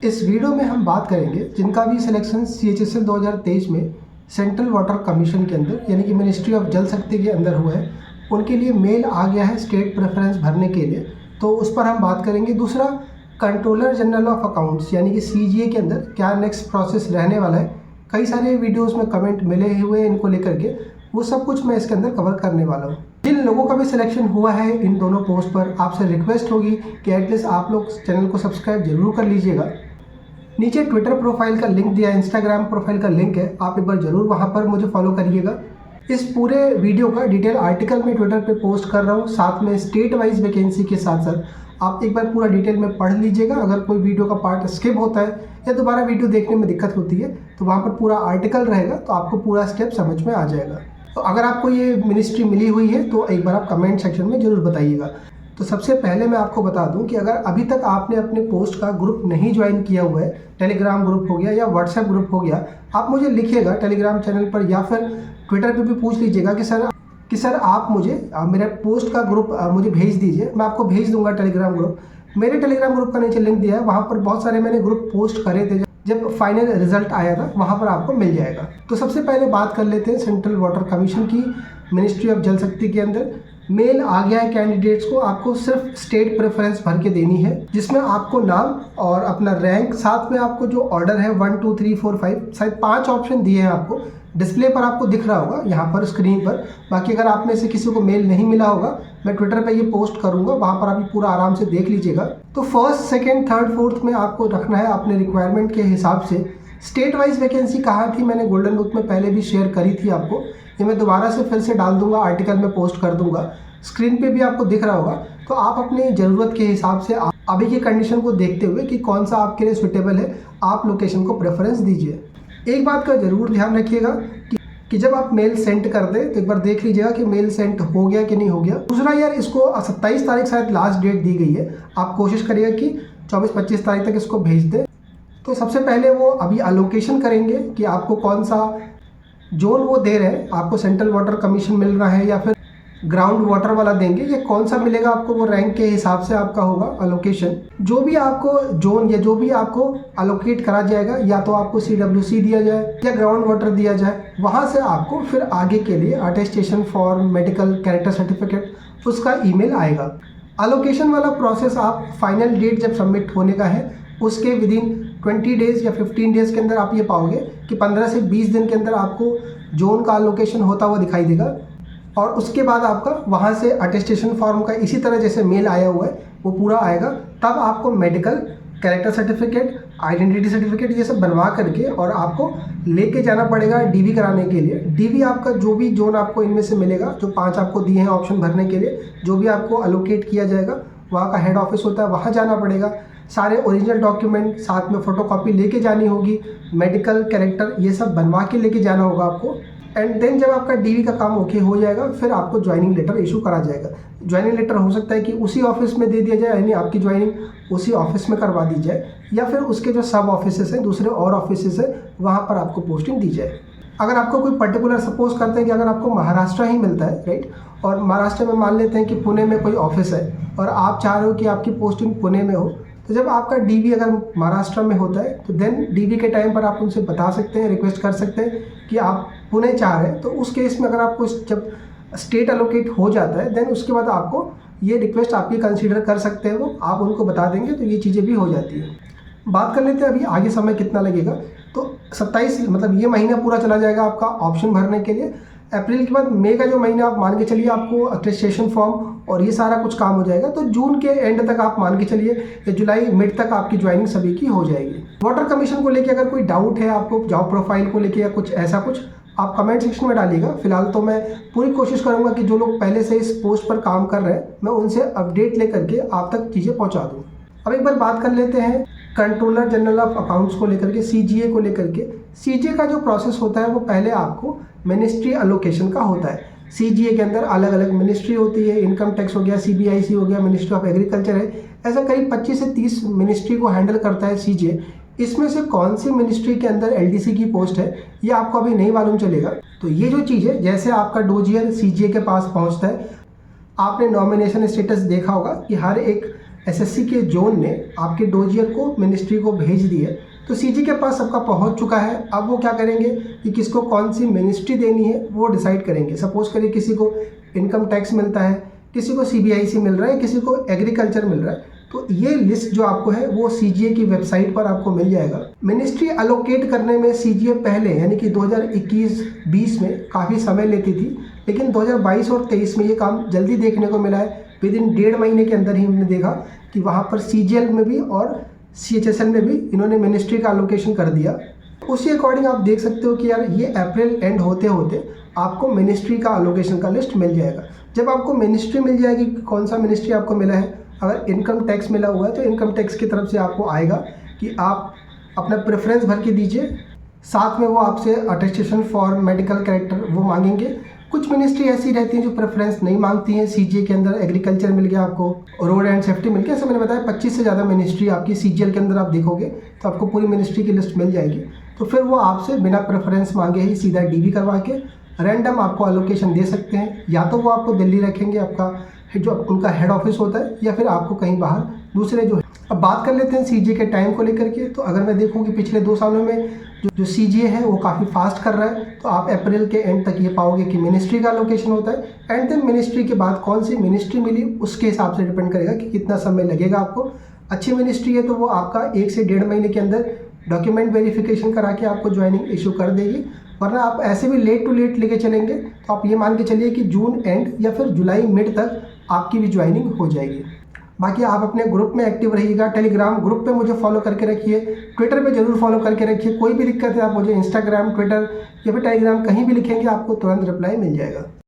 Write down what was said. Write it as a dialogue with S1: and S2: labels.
S1: इस वीडियो में हम बात करेंगे जिनका भी सिलेक्शन CHSL 2023 में सेंट्रल वाटर कमीशन के अंदर यानी कि मिनिस्ट्री ऑफ जल शक्ति के अंदर हुआ है, उनके लिए मेल आ गया है स्टेट प्रेफरेंस भरने के लिए, तो उस पर हम बात करेंगे। दूसरा, कंट्रोलर जनरल ऑफ अकाउंट्स यानी कि CGA के अंदर क्या नेक्स्ट प्रोसेस रहने वाला है। कई सारे वीडियोज़ में कमेंट मिले हुए इनको लेकर के, वो सब कुछ मैं इसके अंदर कवर करने वाला हूँ। जिन लोगों का भी सिलेक्शन हुआ है इन दोनों पोस्ट पर, आपसे रिक्वेस्ट होगी कि एटलीस्ट आप लोग चैनल को सब्सक्राइब जरूर कर लीजिएगा। नीचे ट्विटर प्रोफाइल का लिंक दिया है, इंस्टाग्राम प्रोफाइल का लिंक है, आप एक बार ज़रूर वहाँ पर मुझे फॉलो करिएगा। इस पूरे वीडियो का डिटेल आर्टिकल मैं ट्विटर पे पोस्ट कर रहा हूँ, साथ में स्टेट वाइज वैकेंसी के साथ साथ आप एक बार पूरा डिटेल में पढ़ लीजिएगा। अगर कोई वीडियो का पार्ट स्किप होता है या दोबारा वीडियो देखने में दिक्कत होती है तो वहाँ पर पूरा आर्टिकल रहेगा, तो आपको पूरा स्टेप समझ में आ जाएगा। तो अगर आपको ये मिनिस्ट्री मिली हुई है तो एक बार आप कमेंट सेक्शन में ज़रूर बताइएगा। तो सबसे पहले मैं आपको बता दूं कि अगर अभी तक आपने अपने पोस्ट का ग्रुप नहीं ज्वाइन किया हुआ है, टेलीग्राम ग्रुप हो गया या व्हाट्सएप ग्रुप हो गया, आप मुझे लिखिएगा टेलीग्राम चैनल पर या फिर ट्विटर पे भी पूछ लीजिएगा कि सर आप मुझे मेरे पोस्ट का ग्रुप मुझे भेज दीजिए, मैं आपको भेज दूंगा टेलीग्राम ग्रुप। मेरे टेलीग्राम ग्रुप का नीचे लिंक दिया है, वहाँ पर बहुत सारे मैंने ग्रुप पोस्ट करे थे, जब फाइनल रिजल्ट आया था वहाँ पर आपको मिल जाएगा। तो सबसे पहले बात कर लेते हैं सेंट्रल वाटर कमीशन की। मिनिस्ट्री ऑफ जल शक्ति के अंदर मेल आ गया है कैंडिडेट्स को, आपको सिर्फ स्टेट प्रेफरेंस भर के देनी है, जिसमें आपको नाम और अपना रैंक, साथ में आपको जो ऑर्डर है 1 2 3 4 5 शायद 5 ऑप्शन दिए हैं आपको, डिस्प्ले पर आपको दिख रहा होगा यहाँ पर स्क्रीन पर। बाकी अगर आप में से किसी को मेल नहीं मिला होगा, मैं ट्विटर पे ये पोस्ट करूँगा, वहाँ पर आप ये पूरा आराम से देख लीजिएगा। तो फर्स्ट, सेकेंड, थर्ड, फोर्थ में आपको रखना है अपने रिक्वायरमेंट के हिसाब से। स्टेट वाइज वैकेंसी कहाँ थी, मैंने गोल्डन बुक में पहले भी शेयर करी थी आपको, ये मैं दोबारा से फिर से डाल दूंगा, आर्टिकल में पोस्ट कर दूंगा, स्क्रीन पे भी आपको दिख रहा होगा। तो आप अपनी ज़रूरत के हिसाब से अभी की कंडीशन को देखते हुए कि कौन सा आपके लिए सुटेबल है, आप लोकेशन को प्रेफरेंस दीजिए। एक बात का ज़रूर ध्यान रखिएगा कि जब आप मेल सेंड कर दें तो एक बार देख लीजिएगा कि मेल सेंड हो गया कि नहीं हो गया। दूसरा यार, इसको 27 तारीख शायद लास्ट डेट दी गई है, आप कोशिश करिएगा कि 24-25 तारीख तक इसको भेज दें। तो सबसे पहले वो अभी अलोकेशन करेंगे कि आपको कौन सा जोन वो दे रहे हैं, आपको सेंट्रल वाटर कमीशन मिल रहा है या फिर ग्राउंड वाटर वाला देंगे, ये कौन सा मिलेगा आपको, वो रैंक के हिसाब से आपका होगा अलोकेशन। जो भी आपको जोन या जो भी आपको अलोकेट करा जाएगा, या तो आपको CWC दिया जाए या ग्राउंड वाटर दिया जाए, वहाँ से आपको फिर आगे के लिए attestation form, medical, character certificate, उसका ईमेल आएगा। अलोकेशन वाला प्रोसेस आप फाइनल डेट जब सबमिट होने का है उसके विदिन 20 डेज या 15 डेज के अंदर आप ये पाओगे कि 15 से 20 दिन के अंदर आपको जोन का अलोकेशन होता हुआ दिखाई देगा। और उसके बाद आपका वहाँ से अटेस्टेशन फॉर्म का इसी तरह जैसे मेल आया हुआ है वो पूरा आएगा, तब आपको medical, character certificate, identity certificate ये सब बनवा करके और आपको लेके जाना पड़ेगा DV कराने के लिए। DV आपका जो भी जोन आपको इनमें से मिलेगा, जो 5 आपको दिए हैं ऑप्शन भरने के लिए, जो भी आपको अलोकेट किया जाएगा, वहाँ का हेड ऑफिस होता है, वहाँ जाना पड़ेगा। सारे ओरिजिनल डॉक्यूमेंट साथ में फ़ोटोकॉपी लेके जानी होगी, मेडिकल, कैरेक्टर ये सब बनवा के लेके जाना होगा आपको। एंड देन जब आपका DV का काम ओके हो जाएगा, फिर आपको ज्वाइनिंग लेटर इशू करा जाएगा। ज्वाइनिंग लेटर हो सकता है कि उसी ऑफिस में दे दिया जाए, यानी आपकी ज्वाइनिंग उसी ऑफिस में करवा दी जाए, या फिर उसके जो सब ऑफिसेस हैं, दूसरे और ऑफिसेस हैं, वहाँ पर आपको पोस्टिंग दी जाए। अगर आपको कोई पर्टिकुलर, सपोज करते हैं कि अगर आपको महाराष्ट्र ही मिलता है, राइट, और महाराष्ट्र में मान लेते हैं कि पुणे में कोई ऑफिस है और आप चाह रहे हो कि आपकी पोस्टिंग पुणे में हो, तो जब आपका DV अगर महाराष्ट्र में होता है तो देन DV के टाइम पर आप उनसे बता सकते हैं, रिक्वेस्ट कर सकते हैं कि आप पुणे चाह रहे हैं। तो उस केस में अगर आपको जब स्टेट अलोकेट हो जाता है, देन उसके बाद आपको ये रिक्वेस्ट आपकी कंसीडर कर सकते हैं, वो आप उनको बता देंगे, तो ये चीज़ें भी हो जाती हैं। बात कर लेते हैं अभी आगे समय कितना लगेगा। तो 27 मतलब ये महीना पूरा चला जाएगा आपका ऑप्शन भरने के लिए। अप्रैल के बाद मई का जो महीना आप मान के चलिए आपको अटेस्टेशन फॉर्म और ये सारा कुछ काम हो जाएगा, तो जून के एंड तक आप मान के चलिए या जुलाई मिड तक आपकी ज्वाइनिंग सभी की हो जाएगी। वाटर कमीशन को लेके अगर कोई डाउट है आपको, जॉब प्रोफाइल को लेके या कुछ ऐसा कुछ, आप कमेंट सेक्शन में डालिएगा। फिलहाल तो मैं पूरी कोशिश करूंगा कि जो लोग पहले से इस पोस्ट पर काम कर रहे हैं, मैं उनसे अपडेट लेकर के आप तक चीज़ें पहुँचा दूँ। अब एक बार बात कर लेते हैं कंट्रोलर जनरल ऑफ अकाउंट्स को लेकर के, CGA को लेकर के। CGA का जो प्रोसेस होता है वो पहले आपको मिनिस्ट्री अलोकेशन का होता है। CGA के अंदर अलग अलग मिनिस्ट्री होती है, इनकम टैक्स हो गया, CBIC हो गया, मिनिस्ट्री ऑफ एग्रीकल्चर है, ऐसा करीब 25 से 30 मिनिस्ट्री को हैंडल करता है CGA। इसमें से कौन सी मिनिस्ट्री के अंदर LDC की पोस्ट है ये आपको अभी नहीं मालूम चलेगा। तो ये जो चीज़ है, जैसे आपका डोजियर CGA के पास पहुँचता है, आपने नॉमिनेशन स्टेटस देखा होगा कि हर एक एसएससी के जोन ने आपके डोजियर को मिनिस्ट्री को भेज दी है। तो सीजी के पास सबका पहुंच चुका है। अब वो क्या करेंगे कि किसको कौन सी मिनिस्ट्री देनी है वो डिसाइड करेंगे। सपोज करिए किसी को इनकम टैक्स मिलता है, किसी को सीबीआईसी मिल रहा है, किसी को एग्रीकल्चर मिल रहा है। तो ये लिस्ट जो आपको है वो सीजीए की वेबसाइट पर आपको मिल जाएगा। मिनिस्ट्री अलोकेट करने में सीजीए पहले यानी कि 2021-20 में काफ़ी समय लेती थी, लेकिन 2022 और 23 में ये काम जल्दी देखने को मिला है। विद इन 1.5 महीने के अंदर ही हमने देखा कि वहाँ पर सीजीएल में भी और सीएचएसएल में भी इन्होंने मिनिस्ट्री का अलोकेशन कर दिया। उसी अकॉर्डिंग आप देख सकते हो कि यार ये अप्रैल एंड होते होते आपको मिनिस्ट्री का अलोकेशन का लिस्ट मिल जाएगा। जब आपको मिनिस्ट्री मिल जाएगी, कौन सा मिनिस्ट्री आपको मिला है, अगर इनकम टैक्स मिला हुआ है तो इनकम टैक्स की तरफ से आपको आएगा कि आप अपना प्रेफरेंस भर के दीजिए। साथ में वो आपसे अटेस्टेशन फॉर मेडिकल कैरेक्टर वो मांगेंगे। कुछ मिनिस्ट्री ऐसी रहती हैं जो प्रेफरेंस नहीं मांगती हैं। सीजीए के अंदर एग्रीकल्चर मिल गया आपको, रोड एंड सेफ्टी मिल गया। ऐसे मैंने बताया 25 से ज़्यादा मिनिस्ट्री आपकी सीजीएल के अंदर आप देखोगे तो आपको पूरी मिनिस्ट्री की लिस्ट मिल जाएगी। तो फिर वो आपसे बिना प्रेफरेंस मांगे ही सीधा डीबी करवा के रैंडम आपको अलोकेशन दे सकते हैं। या तो वो आपको दिल्ली रखेंगे, आपका जो उनका हेड ऑफिस होता है, या फिर आपको कहीं बाहर दूसरे जो। अब बात कर लेते हैं सीजीए के टाइम को लेकर के। तो अगर मैं देखूँ कि पिछले 2 सालों में जो सीजीए है वो काफ़ी फास्ट कर रहा है, तो आप अप्रैल के एंड तक ये पाओगे कि मिनिस्ट्री का लोकेशन होता है। एंड देन मिनिस्ट्री के बाद कौन सी मिनिस्ट्री मिली उसके हिसाब से डिपेंड करेगा कि कितना समय लगेगा आपको। अच्छी मिनिस्ट्री है तो वो आपका 1 से 1.5 महीने के अंदर डॉक्यूमेंट वेरिफिकेशन करा के आपको ज्वाइनिंग इशू कर देगी। वरना आप ऐसे भी लेट टू लेट लेके चलेंगे तो आप ये मान के चलिए कि जून एंड या फिर जुलाई मिड तक आपकी भी ज्वाइनिंग हो जाएगी। बाकी आप अपने ग्रुप में एक्टिव रहिएगा। टेलीग्राम ग्रुप पे मुझे फॉलो करके रखिए, ट्विटर पे जरूर फॉलो करके रखिए। कोई भी दिक्कत है आप मुझे इंस्टाग्राम, ट्विटर या फिर टेलीग्राम कहीं भी लिखेंगे, आपको तुरंत रिप्लाई मिल जाएगा।